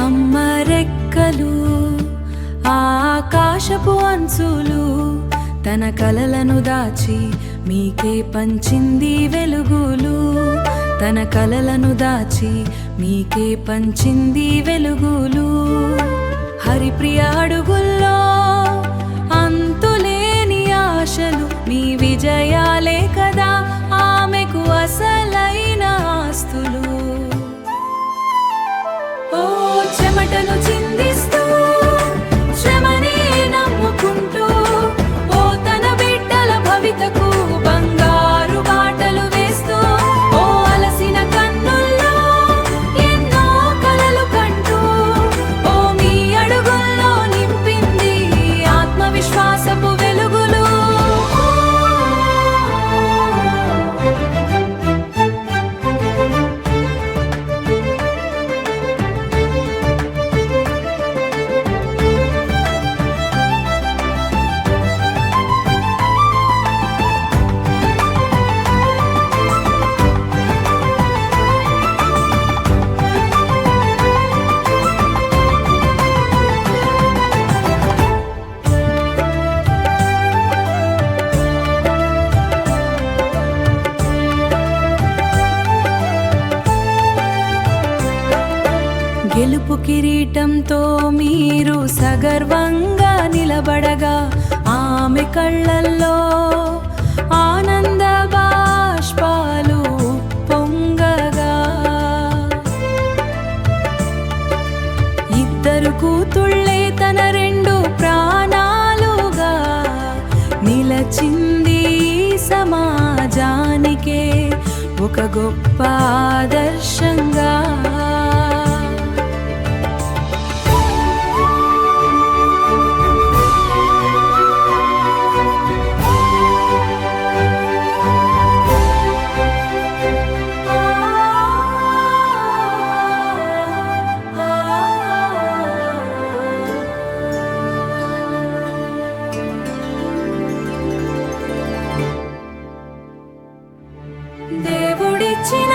అమ్మ రెక్కలు ఆకాశపు అంచులు తన కలలను దాచి మీకే పంచింది వెలుగులు. తన కలలను దాచి మీకే పంచింది వెలుగులు. హరిప్రియ అడుగుల్లో అంతులేని ఆశలు, మీ విజయాలే కదా ఆమెకు అసలైన ఆస్తులు. ఓ చెమటను చిందిస్తూ శ్రమనే నమ్ముకుంటూ ఓ తన బిడ్డల భవితకు బంగారు బాటలు వేస్తూ ఓ అలసిన కన్నుల్లో ఎన్నో కలలు కంటూ ఓ మీ అడుగుల్లో నింపింది ఆత్మవిశ్వాసపు వెలుగులు. గెలుపు కిరీటంతో మీరు సగర్వంగా నిలబడగా ఆమె కళ్ళల్లో ఆనంద బాష్పాలు పొంగగా, ఇద్దరు కూతుళ్ళే తన రెండు ప్రాణాలుగా నిలచింది సమాజానికే ఒక గొప్ప ఆదర్శంగా. దేవుడిచ్చిన